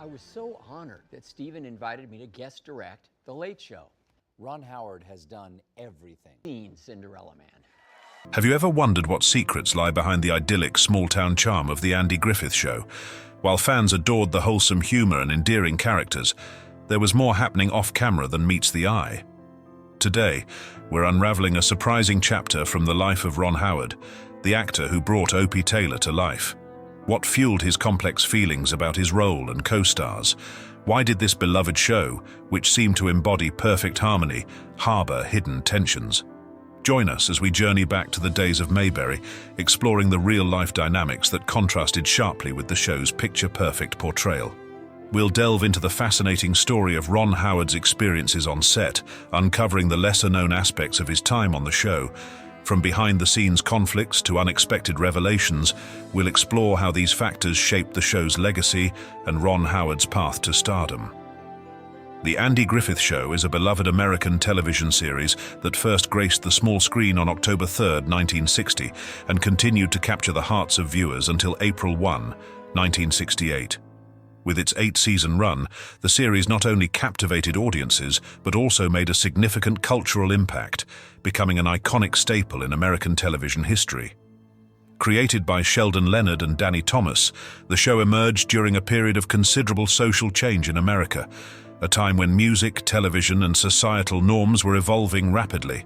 I was so honored that Stephen invited me to guest direct The Late Show. Ron Howard has done everything. Seen Cinderella Man. Have you ever wondered what secrets lie behind the idyllic small-town charm of The Andy Griffith Show? While fans adored the wholesome humor and endearing characters, there was more happening off-camera than meets the eye. Today, we're unraveling a surprising chapter from the life of Ron Howard, the actor who brought Opie Taylor to life. What fueled his complex feelings about his role and co-stars? Why did this beloved show, which seemed to embody perfect harmony, harbor hidden tensions? Join us as we journey back to the days of Mayberry, exploring the real-life dynamics that contrasted sharply with the show's picture-perfect portrayal. We'll delve into the fascinating story of Ron Howard's experiences on set, uncovering the lesser-known aspects of his time on the show. From behind-the-scenes conflicts to unexpected revelations, we'll explore how these factors shaped the show's legacy and Ron Howard's path to stardom. The Andy Griffith Show is a beloved American television series that first graced the small screen on October 3, 1960, and continued to capture the hearts of viewers until April 1, 1968. With its 8-season run, the series not only captivated audiences, but also made a significant cultural impact, becoming an iconic staple in American television history. Created by Sheldon Leonard and Danny Thomas, the show emerged during a period of considerable social change in America, a time when music, television, and societal norms were evolving rapidly.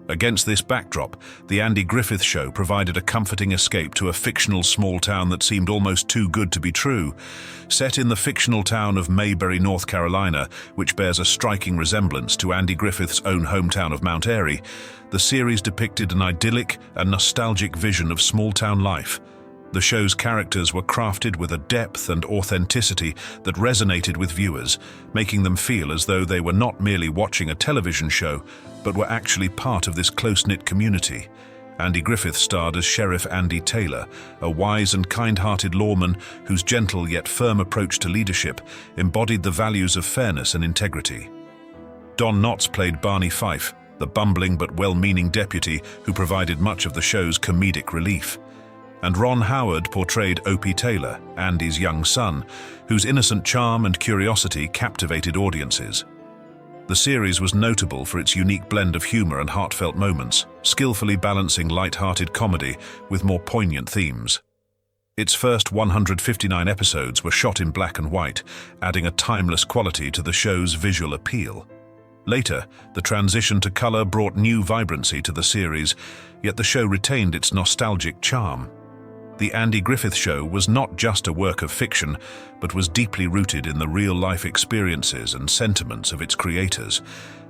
Against this backdrop, The Andy Griffith Show provided a comforting escape to a fictional small town that seemed almost too good to be true. Set in the fictional town of Mayberry, North Carolina, which bears a striking resemblance to Andy Griffith's own hometown of Mount Airy, the series depicted an idyllic and nostalgic vision of small-town life. The show's characters were crafted with a depth and authenticity that resonated with viewers, making them feel as though they were not merely watching a television show, but were actually part of this close-knit community. Andy Griffith starred as Sheriff Andy Taylor, a wise and kind-hearted lawman whose gentle yet firm approach to leadership embodied the values of fairness and integrity. Don Knotts played Barney Fife, the bumbling but well-meaning deputy who provided much of the show's comedic relief. And Ron Howard portrayed Opie Taylor, Andy's young son, whose innocent charm and curiosity captivated audiences. The series was notable for its unique blend of humor and heartfelt moments, skillfully balancing light-hearted comedy with more poignant themes. Its first 159 episodes were shot in black and white, adding a timeless quality to the show's visual appeal. Later, the transition to color brought new vibrancy to the series, yet the show retained its nostalgic charm. The Andy Griffith Show was not just a work of fiction, but was deeply rooted in the real-life experiences and sentiments of its creators.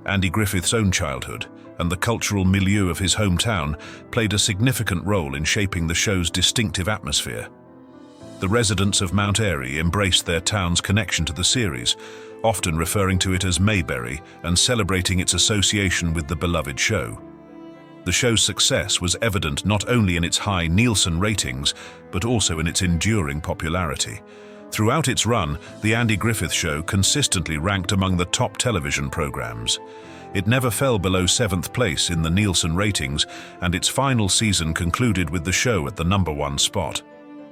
Andy Griffith's own childhood and the cultural milieu of his hometown played a significant role in shaping the show's distinctive atmosphere. The residents of Mount Airy embraced their town's connection to the series, often referring to it as Mayberry and celebrating its association with the beloved show. The show's success was evident not only in its high Nielsen ratings, but also in its enduring popularity. Throughout its run, The Andy Griffith Show consistently ranked among the top television programs. It never fell below 7th place in the Nielsen ratings, and its final season concluded with the show at the #1 spot.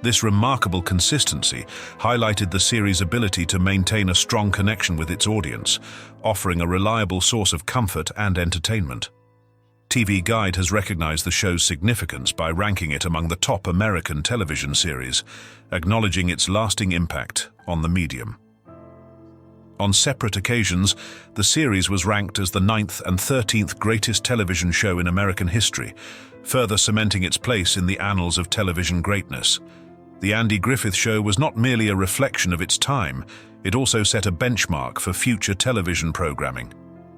This remarkable consistency highlighted the series' ability to maintain a strong connection with its audience, offering a reliable source of comfort and entertainment. TV Guide has recognized the show's significance by ranking it among the top American television series, acknowledging its lasting impact on the medium. On separate occasions, the series was ranked as the 9th and 13th greatest television show in American history, further cementing its place in the annals of television greatness. The Andy Griffith Show was not merely a reflection of its time, it also set a benchmark for future television programming.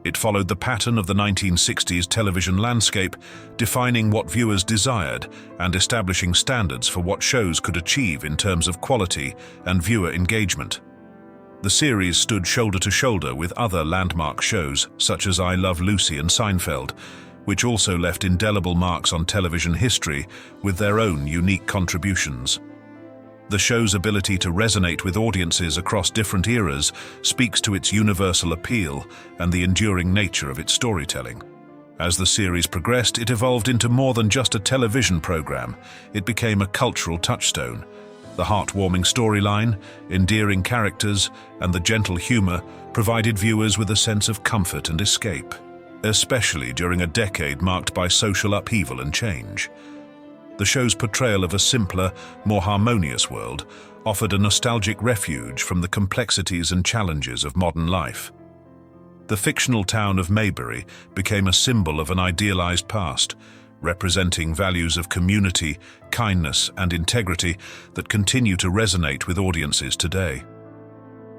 It followed the pattern of the 1960s television landscape, defining what viewers desired and establishing standards for what shows could achieve in terms of quality and viewer engagement. The series stood shoulder to shoulder with other landmark shows, such as I Love Lucy and Seinfeld, which also left indelible marks on television history with their own unique contributions. The show's ability to resonate with audiences across different eras speaks to its universal appeal and the enduring nature of its storytelling. As the series progressed, it evolved into more than just a television program. It became a cultural touchstone, The heartwarming storyline, endearing characters, and the gentle humor provided viewers with a sense of comfort and escape, especially during a decade marked by social upheaval and change. The show's portrayal of a simpler, more harmonious world offered a nostalgic refuge from the complexities and challenges of modern life. The fictional town of Maybury became a symbol of an idealized past, representing values of community, kindness, and integrity that continue to resonate with audiences today.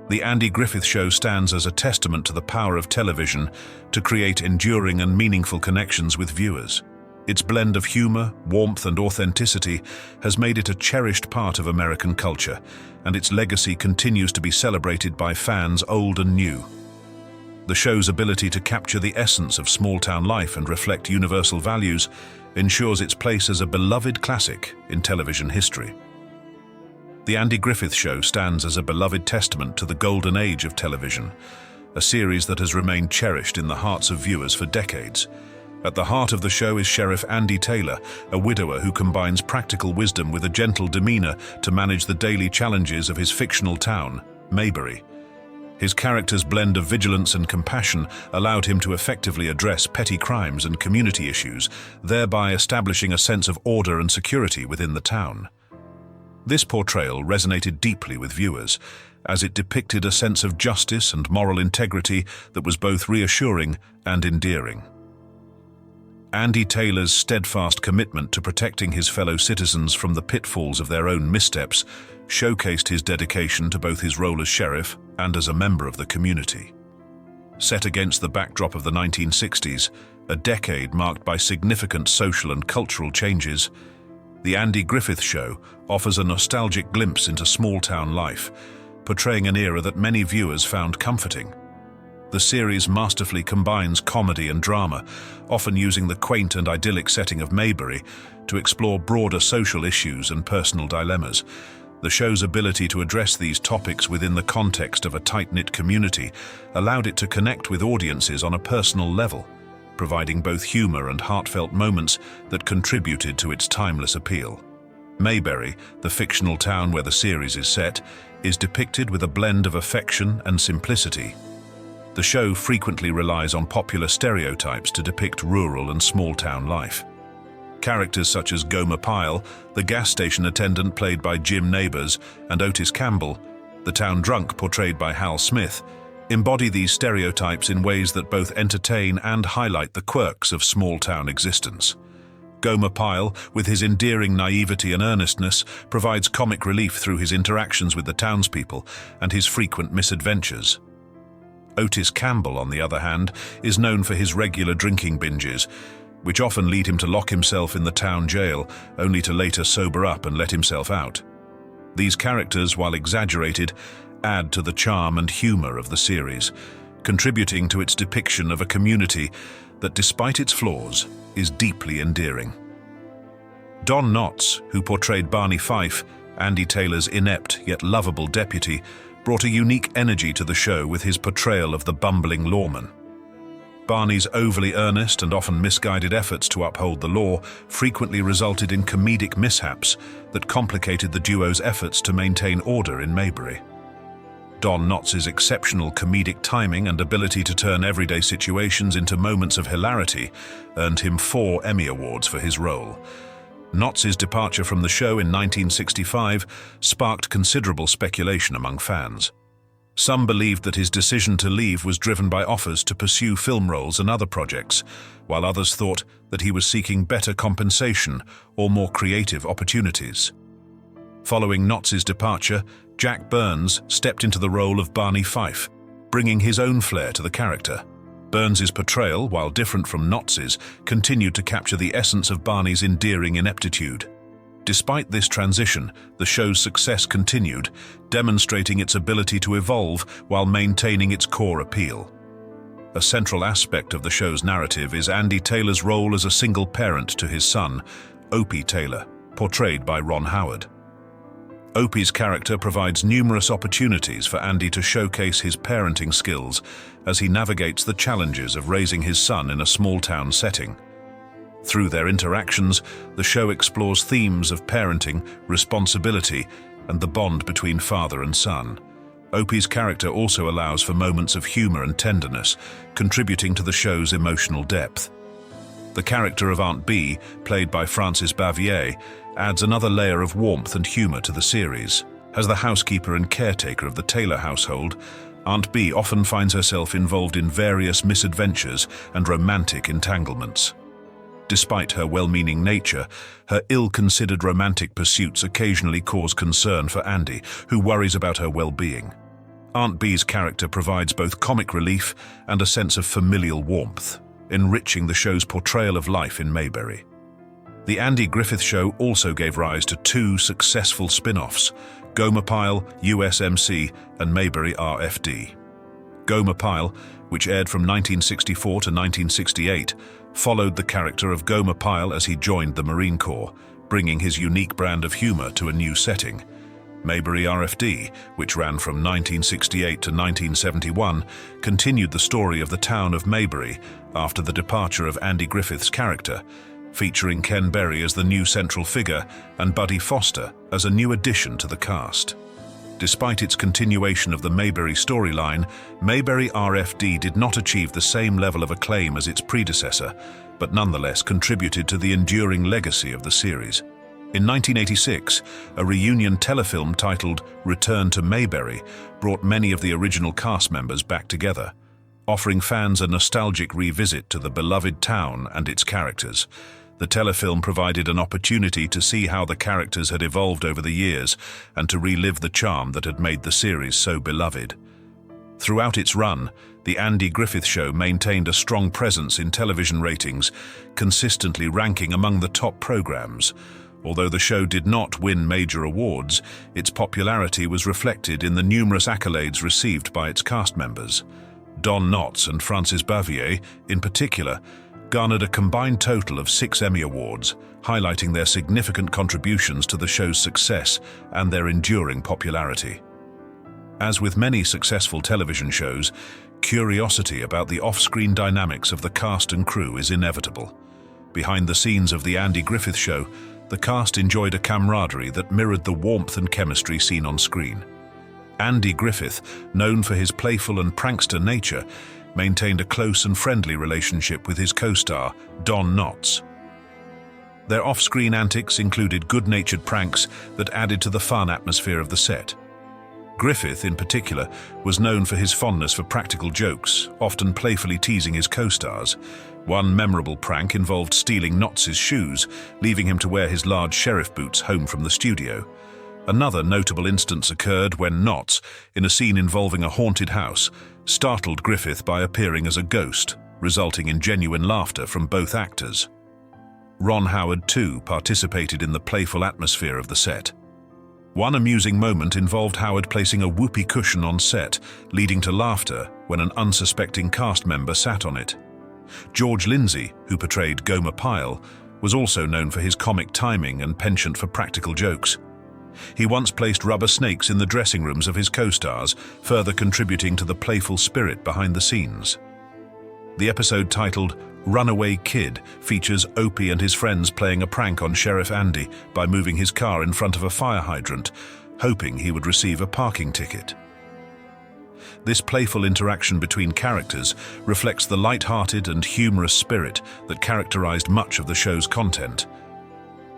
The Andy Griffith Show stands as a testament to the power of television to create enduring and meaningful connections with viewers. Its blend of humor, warmth, and authenticity has made it a cherished part of American culture, and its legacy continues to be celebrated by fans old and new. The show's ability to capture the essence of small-town life and reflect universal values ensures its place as a beloved classic in television history. The Andy Griffith Show stands as a beloved testament to the golden age of television, a series that has remained cherished in the hearts of viewers for decades. At the heart of the show is Sheriff Andy Taylor, a widower who combines practical wisdom with a gentle demeanor to manage the daily challenges of his fictional town, Maybury. His character's blend of vigilance and compassion allowed him to effectively address petty crimes and community issues, thereby establishing a sense of order and security within the town. This portrayal resonated deeply with viewers, as it depicted a sense of justice and moral integrity that was both reassuring and endearing. Andy Taylor's steadfast commitment to protecting his fellow citizens from the pitfalls of their own missteps showcased his dedication to both his role as sheriff and as a member of the community. Set against the backdrop of the 1960s, a decade marked by significant social and cultural changes, The Andy Griffith Show offers a nostalgic glimpse into small-town life, portraying an era that many viewers found comforting. The series masterfully combines comedy and drama, often using the quaint and idyllic setting of Maybury to explore broader social issues and personal dilemmas. The show's ability to address these topics within the context of a tight-knit community allowed it to connect with audiences on a personal level, providing both humor and heartfelt moments that contributed to its timeless appeal. Maybury, the fictional town where the series is set, is depicted with a blend of affection and simplicity. The show frequently relies on popular stereotypes to depict rural and small-town life. Characters such as Gomer Pyle, the gas station attendant played by Jim Nabors, and Otis Campbell, the town drunk portrayed by Hal Smith, embody these stereotypes in ways that both entertain and highlight the quirks of small-town existence. Gomer Pyle, with his endearing naivety and earnestness, provides comic relief through his interactions with the townspeople and his frequent misadventures. Otis Campbell, on the other hand, is known for his regular drinking binges, which often lead him to lock himself in the town jail, only to later sober up and let himself out. These characters, while exaggerated, add to the charm and humor of the series, contributing to its depiction of a community that, despite its flaws, is deeply endearing. Don Knotts, who portrayed Barney Fife, Andy Taylor's inept yet lovable deputy, brought a unique energy to the show with his portrayal of the bumbling lawman. Barney's overly earnest and often misguided efforts to uphold the law frequently resulted in comedic mishaps that complicated the duo's efforts to maintain order in Maybury. Don Knotts' exceptional comedic timing and ability to turn everyday situations into moments of hilarity earned him 4 Emmy Awards for his role. Knotts' departure from the show in 1965 sparked considerable speculation among fans. Some believed that his decision to leave was driven by offers to pursue film roles and other projects, while others thought that he was seeking better compensation or more creative opportunities. Following Knotts' departure, Jack Burns stepped into the role of Barney Fife, bringing his own flair to the character. Burns' portrayal, while different from Knotts', continued to capture the essence of Barney's endearing ineptitude. Despite this transition, the show's success continued, demonstrating its ability to evolve while maintaining its core appeal. A central aspect of the show's narrative is Andy Taylor's role as a single parent to his son, Opie Taylor, portrayed by Ron Howard. Opie's character provides numerous opportunities for Andy to showcase his parenting skills as he navigates the challenges of raising his son in a small-town setting. Through their interactions, the show explores themes of parenting, responsibility, and the bond between father and son. Opie's character also allows for moments of humor and tenderness, contributing to the show's emotional depth. The character of Aunt Bee, played by Frances Bavier, adds another layer of warmth and humor to the series. As the housekeeper and caretaker of the Taylor household, Aunt Bee often finds herself involved in various misadventures and romantic entanglements. Despite her well-meaning nature, her ill-considered romantic pursuits occasionally cause concern for Andy, who worries about her well-being. Aunt Bee's character provides both comic relief and a sense of familial warmth, enriching the show's portrayal of life in Mayberry. The Andy Griffith Show also gave rise to two successful spin-offs, Gomer Pyle, USMC, and Mayberry RFD. Gomer Pyle, which aired from 1964 to 1968, followed the character of Gomer Pyle as he joined the Marine Corps, bringing his unique brand of humor to a new setting. Mayberry RFD, which ran from 1968 to 1971, continued the story of the town of Mayberry after the departure of Andy Griffith's character, featuring Ken Berry as the new central figure and Buddy Foster as a new addition to the cast. Despite its continuation of the Mayberry storyline, Mayberry RFD did not achieve the same level of acclaim as its predecessor, but nonetheless contributed to the enduring legacy of the series. In 1986, a reunion telefilm titled Return to Mayberry brought many of the original cast members back together, offering fans a nostalgic revisit to the beloved town and its characters. The telefilm provided an opportunity to see how the characters had evolved over the years and to relive the charm that had made the series so beloved. Throughout its run, The Andy Griffith Show maintained a strong presence in television ratings, consistently ranking among the top programs. Although the show did not win major awards, its popularity was reflected in the numerous accolades received by its cast members. Don Knotts and Frances Bavier, in particular, garnered a combined total of 6 Emmy Awards, highlighting their significant contributions to the show's success and their enduring popularity. As with many successful television shows, curiosity about the off-screen dynamics of the cast and crew is inevitable. Behind the scenes of The Andy Griffith Show, the cast enjoyed a camaraderie that mirrored the warmth and chemistry seen on screen. Andy Griffith, known for his playful and prankster nature, maintained a close and friendly relationship with his co-star, Don Knotts. Their off-screen antics included good-natured pranks that added to the fun atmosphere of the set. Griffith, in particular, was known for his fondness for practical jokes, often playfully teasing his co-stars. One memorable prank involved stealing Knotts' shoes, leaving him to wear his large sheriff boots home from the studio. Another notable instance occurred when Knotts, in a scene involving a haunted house, startled Griffith by appearing as a ghost, resulting in genuine laughter from both actors. Ron Howard, too, participated in the playful atmosphere of the set. One amusing moment involved Howard placing a whoopee cushion on set, leading to laughter when an unsuspecting cast member sat on it. George Lindsay, who portrayed Gomer Pyle, was also known for his comic timing and penchant for practical jokes. He once placed rubber snakes in the dressing rooms of his co-stars, further contributing to the playful spirit behind the scenes. The episode titled Runaway Kid features Opie and his friends playing a prank on Sheriff Andy by moving his car in front of a fire hydrant, hoping he would receive a parking ticket. This playful interaction between characters reflects the light-hearted and humorous spirit that characterized much of the show's content.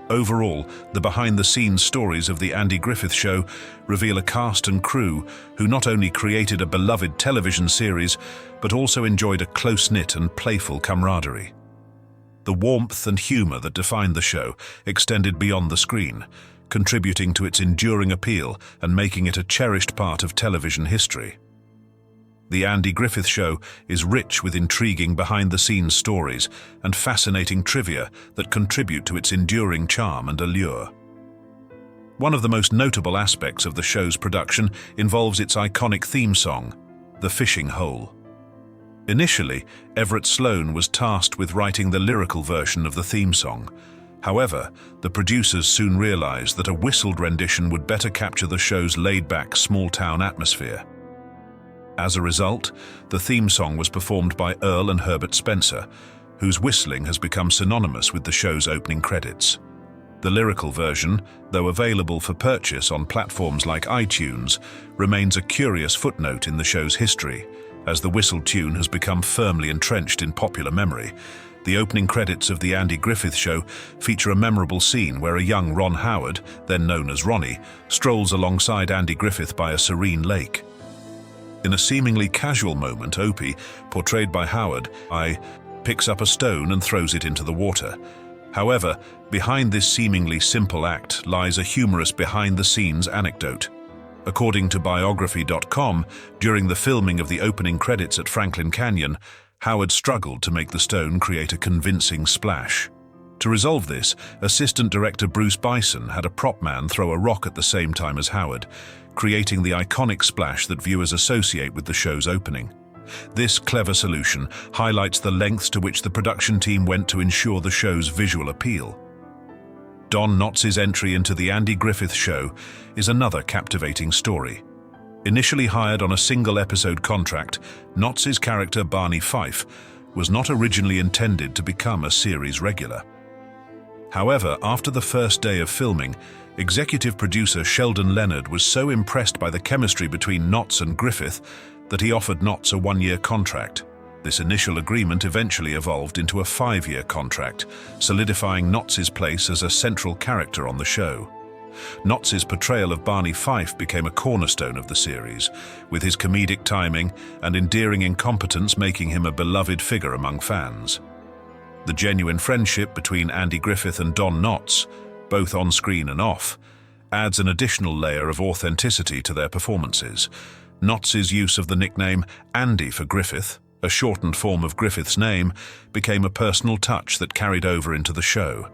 Overall, the behind-the-scenes stories of The Andy Griffith Show reveal a cast and crew who not only created a beloved television series, but also enjoyed a close-knit and playful camaraderie. The warmth and humor that defined the show extended beyond the screen, contributing to its enduring appeal and making it a cherished part of television history. The Andy Griffith Show is rich with intriguing behind-the-scenes stories and fascinating trivia that contribute to its enduring charm and allure. One of the most notable aspects of the show's production involves its iconic theme song, The Fishing Hole. Initially, Everett Sloane was tasked with writing the lyrical version of the theme song. However, the producers soon realized that a whistled rendition would better capture the show's laid-back, small-town atmosphere. As a result, the theme song was performed by Earl and Herbert Spencer, whose whistling has become synonymous with the show's opening credits. The lyrical version, though available for purchase on platforms like iTunes, remains a curious footnote in the show's history, as the whistle tune has become firmly entrenched in popular memory. The opening credits of The Andy Griffith Show feature a memorable scene where a young Ron Howard, then known as Ronnie, strolls alongside Andy Griffith by a serene lake. In a seemingly casual moment, Opie, portrayed by Howard, picks up a stone and throws it into the water. However, behind this seemingly simple act lies a humorous behind-the-scenes anecdote. According to biography.com, during the filming of the opening credits at Franklin Canyon, Howard struggled to make the stone create a convincing splash. To resolve this, assistant director Bruce Bison had a prop man throw a rock at the same time as Howard, creating the iconic splash that viewers associate with the show's opening. This clever solution highlights the lengths to which the production team went to ensure the show's visual appeal. Don Knotts' entry into The Andy Griffith Show is another captivating story. Initially hired on a single-episode contract, Knotts' character Barney Fife was not originally intended to become a series regular. However, after the first day of filming, executive producer Sheldon Leonard was so impressed by the chemistry between Knotts and Griffith that he offered Knotts a one-year contract. This initial agreement eventually evolved into a 5-year contract, solidifying Knotts' place as a central character on the show. Knotts' portrayal of Barney Fife became a cornerstone of the series, with his comedic timing and endearing incompetence making him a beloved figure among fans. The genuine friendship between Andy Griffith and Don Knotts, both on screen and off, adds an additional layer of authenticity to their performances. Knotts' use of the nickname Andy for Griffith, a shortened form of Griffith's name, became a personal touch that carried over into the show.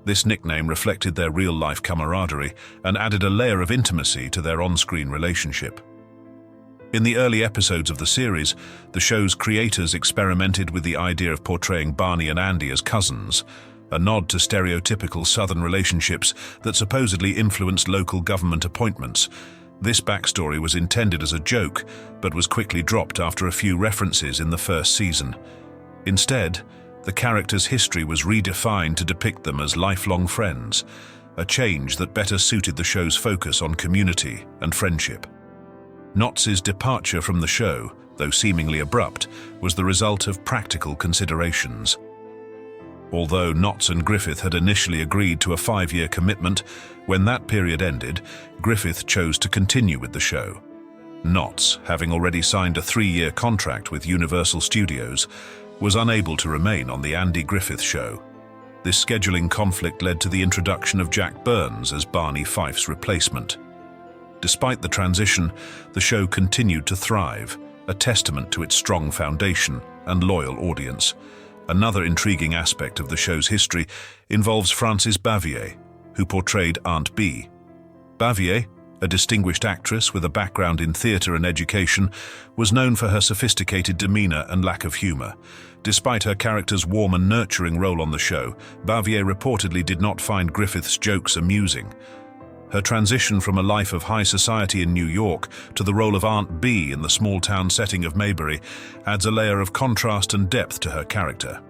This nickname reflected their real-life camaraderie and added a layer of intimacy to their on-screen relationship. In the early episodes of the series, the show's creators experimented with the idea of portraying Barney and Andy as cousins, a nod to stereotypical Southern relationships that supposedly influenced local government appointments. This backstory was intended as a joke, but was quickly dropped after a few references in the first season. Instead, the characters' history was redefined to depict them as lifelong friends, a change that better suited the show's focus on community and friendship. Knotts' departure from the show, though seemingly abrupt, was the result of practical considerations. Although Knotts and Griffith had initially agreed to a 5-year commitment, when that period ended, Griffith chose to continue with the show. Knotts, having already signed a 3-year contract with Universal Studios, was unable to remain on The Andy Griffith Show. This scheduling conflict led to the introduction of Jack Burns as Barney Fife's replacement. Despite the transition, the show continued to thrive, a testament to its strong foundation and loyal audience. Another intriguing aspect of the show's history involves Frances Bavier, who portrayed Aunt Bee. Bavier, a distinguished actress with a background in theatre and education, was known for her sophisticated demeanour and lack of humour. Despite her character's warm and nurturing role on the show, Bavier reportedly did not find Griffith's jokes amusing. Her transition from a life of high society in New York to the role of Aunt Bee in the small-town setting of Mayberry adds a layer of contrast and depth to her character.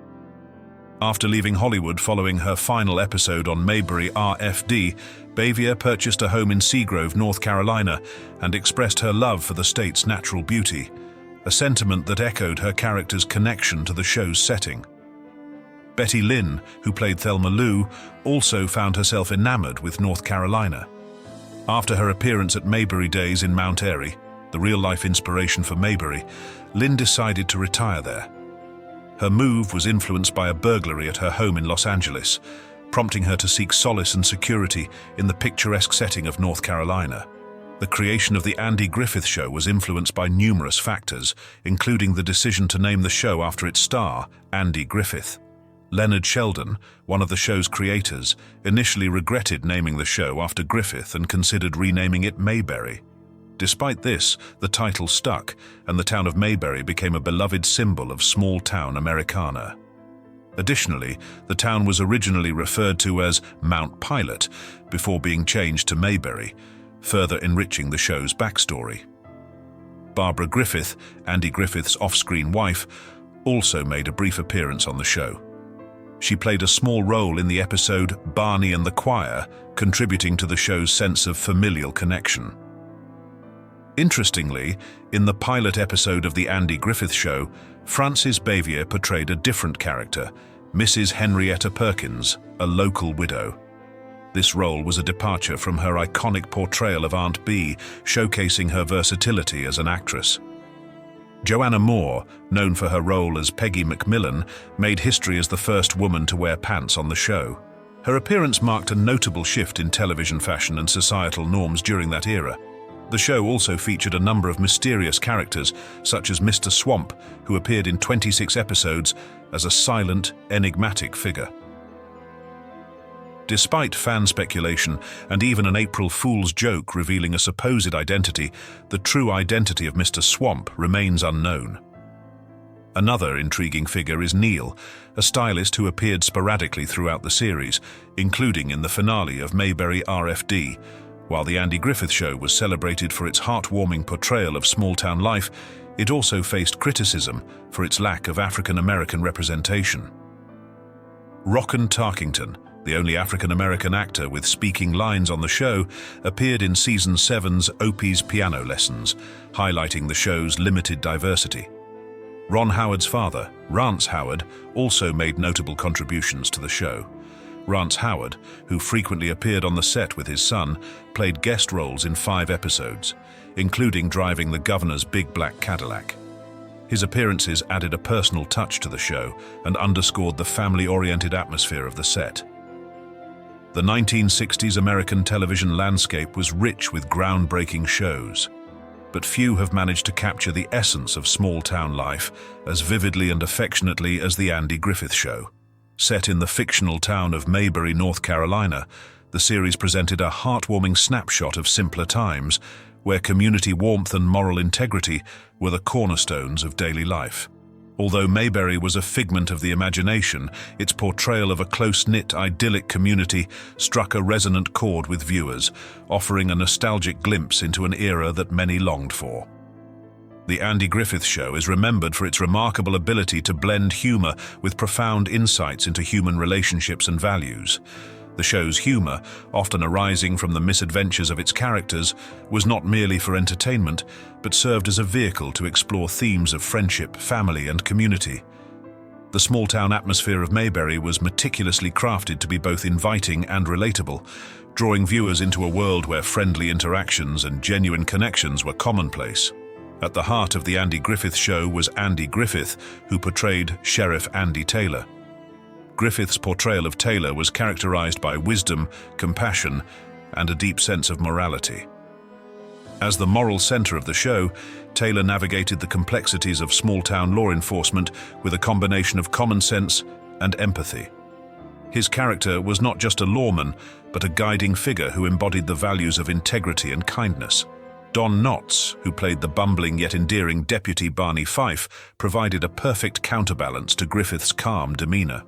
After leaving Hollywood following her final episode on Mayberry RFD, Bavier purchased a home in Seagrove, North Carolina, and expressed her love for the state's natural beauty, a sentiment that echoed her character's connection to the show's setting. Betty Lynn, who played Thelma Lou, also found herself enamored with North Carolina. After her appearance at Mayberry Days in Mount Airy, the real-life inspiration for Mayberry, Lynn decided to retire there. Her move was influenced by a burglary at her home in Los Angeles, prompting her to seek solace and security in the picturesque setting of North Carolina. The creation of The Andy Griffith Show was influenced by numerous factors, including the decision to name the show after its star, Andy Griffith. Leonard Sheldon, one of the show's creators, initially regretted naming the show after Griffith and considered renaming it Mayberry. Despite this, the title stuck, and the town of Mayberry became a beloved symbol of small-town Americana. Additionally, the town was originally referred to as Mount Pilot before being changed to Mayberry, further enriching the show's backstory. Barbara Griffith, Andy Griffith's off-screen wife, also made a brief appearance on the show. She played a small role in the episode Barney and the Choir, contributing to the show's sense of familial connection. Interestingly, in the pilot episode of The Andy Griffith Show, Frances Bavier portrayed a different character, Mrs. Henrietta Perkins, a local widow. This role was a departure from her iconic portrayal of Aunt Bee, showcasing her versatility as an actress. Joanna Moore, known for her role as Peggy McMillan, made history as the first woman to wear pants on the show. Her appearance marked a notable shift in television fashion and societal norms during that era. The show also featured a number of mysterious characters, such as Mr. Swamp, who appeared in 26 episodes as a silent, enigmatic figure. Despite fan speculation and even an April Fool's joke revealing a supposed identity, the true identity of Mr. Swamp remains unknown. Another intriguing figure is Neil, a stylist who appeared sporadically throughout the series, including in the finale of Mayberry RFD. While The Andy Griffith Show was celebrated for its heartwarming portrayal of small-town life, it also faced criticism for its lack of African-American representation. Rocken Tarkington, the only African-American actor with speaking lines on the show, appeared in Season 7's Opie's Piano Lessons, highlighting the show's limited diversity. Ron Howard's father, Rance Howard, also made notable contributions to the show. Rance Howard, who frequently appeared on the set with his son, played guest roles in 5 episodes, including driving the governor's big black Cadillac. His appearances added a personal touch to the show and underscored the family-oriented atmosphere of the set. The 1960s American television landscape was rich with groundbreaking shows, but few have managed to capture the essence of small-town life as vividly and affectionately as The Andy Griffith Show. Set in the fictional town of Mayberry, North Carolina, the series presented a heartwarming snapshot of simpler times, where community warmth and moral integrity were the cornerstones of daily life. Although Mayberry was a figment of the imagination, its portrayal of a close-knit, idyllic community struck a resonant chord with viewers, offering a nostalgic glimpse into an era that many longed for. The Andy Griffith Show is remembered for its remarkable ability to blend humor with profound insights into human relationships and values. The show's humor, often arising from the misadventures of its characters, was not merely for entertainment, but served as a vehicle to explore themes of friendship, family, and community. The small-town atmosphere of Mayberry was meticulously crafted to be both inviting and relatable, drawing viewers into a world where friendly interactions and genuine connections were commonplace. At the heart of The Andy Griffith Show was Andy Griffith, who portrayed Sheriff Andy Taylor. Griffith's portrayal of Taylor was characterized by wisdom, compassion, and a deep sense of morality. As the moral center of the show, Taylor navigated the complexities of small-town law enforcement with a combination of common sense and empathy. His character was not just a lawman, but a guiding figure who embodied the values of integrity and kindness. Don Knotts, who played the bumbling yet endearing Deputy Barney Fife, provided a perfect counterbalance to Griffith's calm demeanor.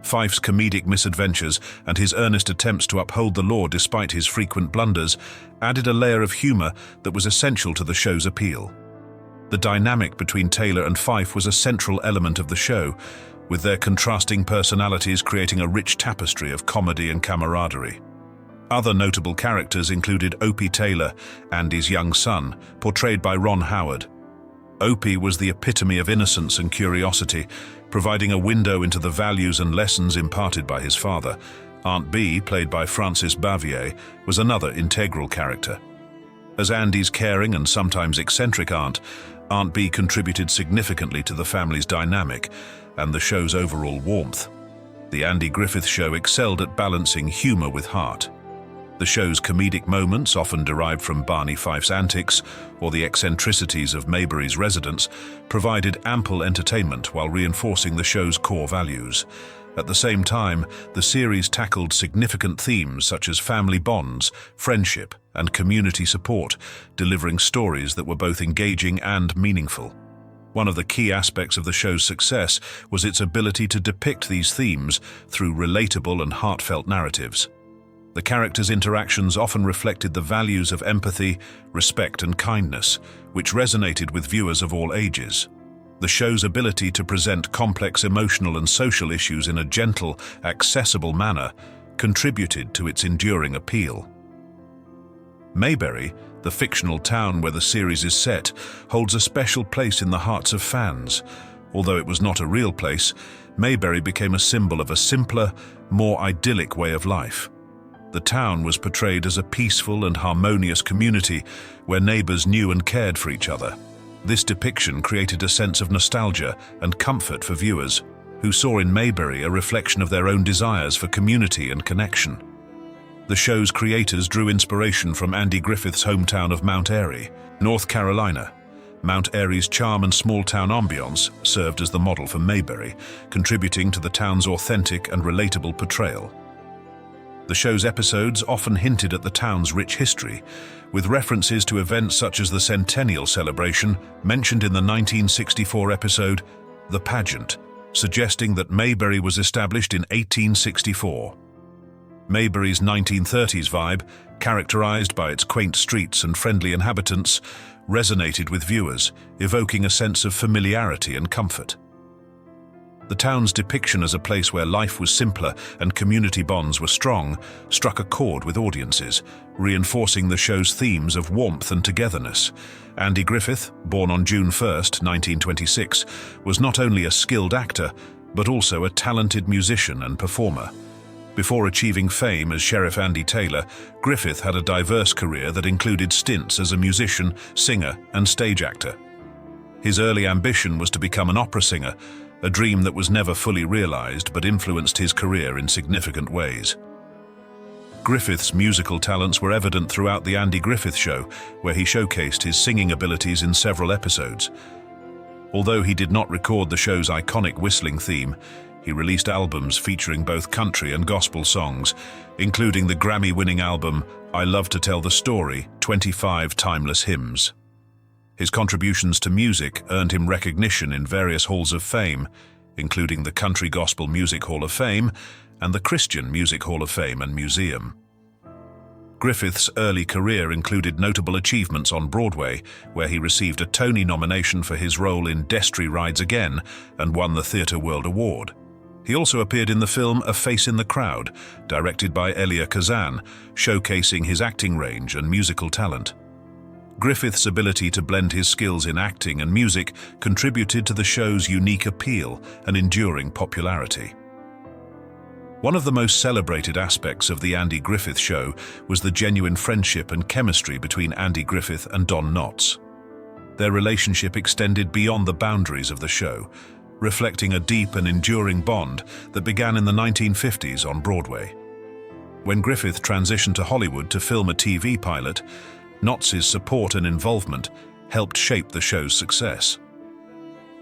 Fife's comedic misadventures and his earnest attempts to uphold the law despite his frequent blunders added a layer of humor that was essential to the show's appeal. The dynamic between Taylor and Fife was a central element of the show, with their contrasting personalities creating a rich tapestry of comedy and camaraderie. Other notable characters included Opie Taylor, Andy's young son, portrayed by Ron Howard. Opie was the epitome of innocence and curiosity, providing a window into the values and lessons imparted by his father. Aunt Bee, played by Frances Bavier, was another integral character. As Andy's caring and sometimes eccentric aunt, Aunt Bee contributed significantly to the family's dynamic and the show's overall warmth. The Andy Griffith Show excelled at balancing humor with heart. The show's comedic moments, often derived from Barney Fife's antics or the eccentricities of Mayberry's residents, provided ample entertainment while reinforcing the show's core values. At the same time, the series tackled significant themes such as family bonds, friendship, and community support, delivering stories that were both engaging and meaningful. One of the key aspects of the show's success was its ability to depict these themes through relatable and heartfelt narratives. The characters' interactions often reflected the values of empathy, respect, and kindness, which resonated with viewers of all ages. The show's ability to present complex emotional and social issues in a gentle, accessible manner contributed to its enduring appeal. Mayberry, the fictional town where the series is set, holds a special place in the hearts of fans. Although it was not a real place, Mayberry became a symbol of a simpler, more idyllic way of life. The town was portrayed as a peaceful and harmonious community where neighbors knew and cared for each other. This depiction created a sense of nostalgia and comfort for viewers, who saw in Mayberry a reflection of their own desires for community and connection. The show's creators drew inspiration from Andy Griffith's hometown of Mount Airy, North Carolina. Mount Airy's charm and small-town ambience served as the model for Mayberry, contributing to the town's authentic and relatable portrayal. The show's episodes often hinted at the town's rich history, with references to events such as the Centennial Celebration mentioned in the 1964 episode The Pageant, suggesting that Mayberry was established in 1864. Mayberry's 1930s vibe, characterized by its quaint streets and friendly inhabitants, resonated with viewers, evoking a sense of familiarity and comfort. The town's depiction as a place where life was simpler and community bonds were strong struck a chord with audiences, reinforcing the show's themes of warmth and togetherness. Andy Griffith, born on June 1, 1926, was not only a skilled actor, but also a talented musician and performer. Before achieving fame as Sheriff Andy Taylor, Griffith had a diverse career that included stints as a musician, singer, and stage actor. His early ambition was to become an opera singer, a dream that was never fully realized but influenced his career in significant ways. Griffith's musical talents were evident throughout The Andy Griffith Show, where he showcased his singing abilities in several episodes. Although he did not record the show's iconic whistling theme, he released albums featuring both country and gospel songs, including the Grammy-winning album I Love to Tell the Story, 25 Timeless Hymns. His contributions to music earned him recognition in various halls of fame, including the Country Gospel Music Hall of Fame and the Christian Music Hall of Fame and Museum. Griffith's early career included notable achievements on Broadway, where he received a Tony nomination for his role in Destry Rides Again and won the Theatre World Award. He also appeared in the film A Face in the Crowd, directed by Elia Kazan, showcasing his acting range and musical talent. Griffith's ability to blend his skills in acting and music contributed to the show's unique appeal and enduring popularity. One of the most celebrated aspects of The Andy Griffith Show was the genuine friendship and chemistry between Andy Griffith and Don Knotts. Their relationship extended beyond the boundaries of the show, reflecting a deep and enduring bond that began in the 1950s on Broadway. When Griffith transitioned to Hollywood to film a TV pilot, Knotts' support and involvement helped shape the show's success.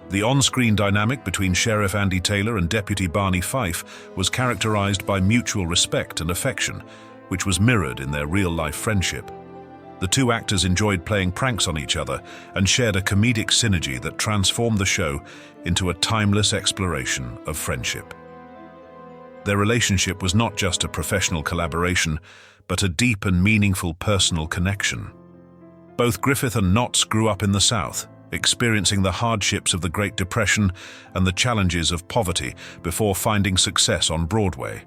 The on-screen dynamic between Sheriff Andy Taylor and Deputy Barney Fife was characterized by mutual respect and affection, which was mirrored in their real-life friendship. The two actors enjoyed playing pranks on each other and shared a comedic synergy that transformed the show into a timeless exploration of friendship. Their relationship was not just a professional collaboration, but a deep and meaningful personal connection. Both Griffith and Knotts grew up in the South, experiencing the hardships of the Great Depression and the challenges of poverty before finding success on Broadway.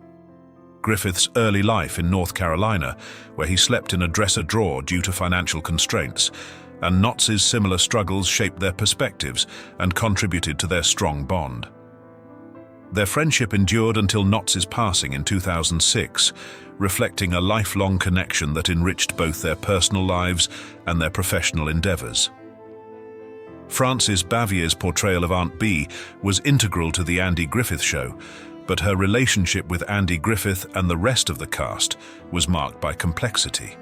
Griffith's early life in North Carolina, where he slept in a dresser drawer due to financial constraints, and Knotts' similar struggles shaped their perspectives and contributed to their strong bond. Their friendship endured until Knotts' passing in 2006, reflecting a lifelong connection that enriched both their personal lives and their professional endeavors. Frances Bavier's portrayal of Aunt Bee was integral to The Andy Griffith Show, but her relationship with Andy Griffith and the rest of the cast was marked by complexity.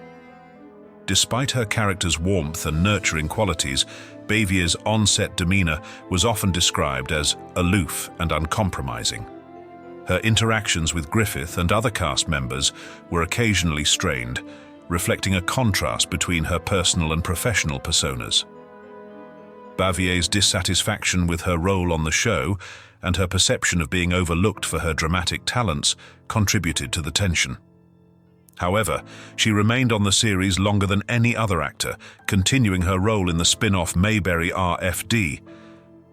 Despite her character's warmth and nurturing qualities, Bavier's on-set demeanor was often described as aloof and uncompromising. Her interactions with Griffith and other cast members were occasionally strained, reflecting a contrast between her personal and professional personas. Bavier's dissatisfaction with her role on the show and her perception of being overlooked for her dramatic talents contributed to the tension. However, she remained on the series longer than any other actor, continuing her role in the spin-off Mayberry RFD.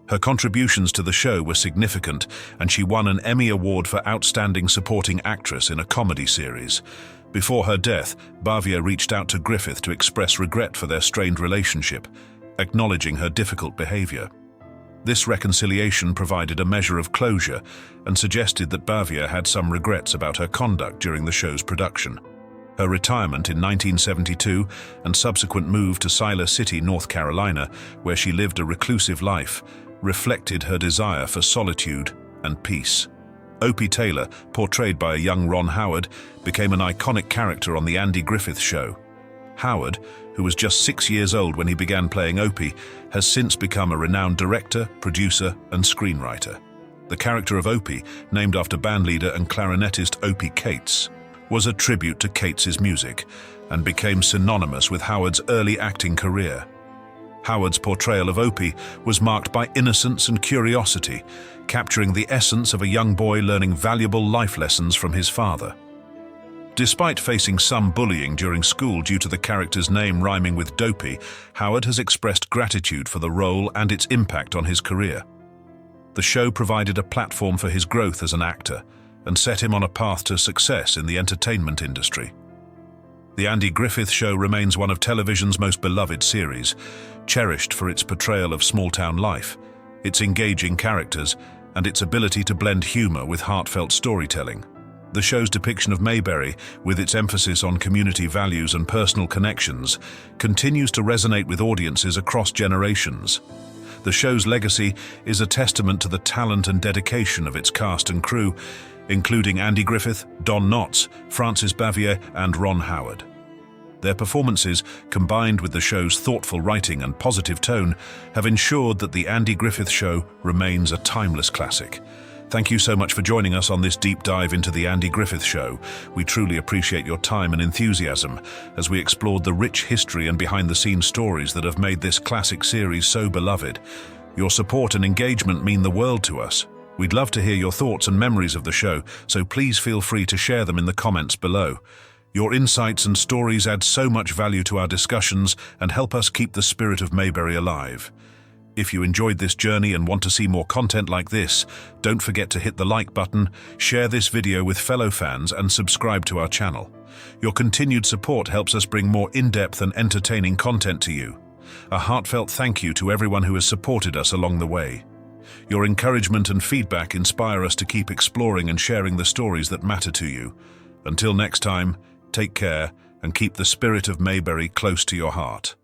Her contributions to the show were significant, and she won an Emmy Award for Outstanding Supporting Actress in a comedy series. Before her death, Bhavya reached out to Griffith to express regret for their strained relationship, acknowledging her difficult behavior. This reconciliation provided a measure of closure and suggested that Bhavya had some regrets about her conduct during the show's production. Her retirement in 1972 and subsequent move to Siler City, North Carolina, where she lived a reclusive life, reflected her desire for solitude and peace. Opie Taylor, portrayed by a young Ron Howard, became an iconic character on The Andy Griffith Show. Howard, who was just 6 years old when he began playing Opie, has since become a renowned director, producer, and screenwriter. The character of Opie, named after bandleader and clarinetist Opie Cates, was a tribute to Cates's music and became synonymous with Howard's early acting career. Howard's portrayal of Opie was marked by innocence and curiosity, capturing the essence of a young boy learning valuable life lessons from his father. Despite facing some bullying during school due to the character's name rhyming with Dopey, Howard has expressed gratitude for the role and its impact on his career. The show provided a platform for his growth as an actor and set him on a path to success in the entertainment industry. The Andy Griffith Show remains one of television's most beloved series, cherished for its portrayal of small-town life, its engaging characters, and its ability to blend humor with heartfelt storytelling. The show's depiction of Mayberry, with its emphasis on community values and personal connections, continues to resonate with audiences across generations. The show's legacy is a testament to the talent and dedication of its cast and crew, including Andy Griffith, Don Knotts, Frances Bavier, and Ron Howard. Their performances, combined with the show's thoughtful writing and positive tone, have ensured that The Andy Griffith Show remains a timeless classic. Thank you so much for joining us on this deep dive into The Andy Griffith Show. We truly appreciate your time and enthusiasm as we explored the rich history and behind-the-scenes stories that have made this classic series so beloved. Your support and engagement mean the world to us. We'd love to hear your thoughts and memories of the show, so please feel free to share them in the comments below. Your insights and stories add so much value to our discussions and help us keep the spirit of Mayberry alive. If you enjoyed this journey and want to see more content like this, don't forget to hit the like button, share this video with fellow fans, and subscribe to our channel. Your continued support helps us bring more in-depth and entertaining content to you. A heartfelt thank you to everyone who has supported us along the way. Your encouragement and feedback inspire us to keep exploring and sharing the stories that matter to you. Until next time, take care and keep the spirit of Mayberry close to your heart.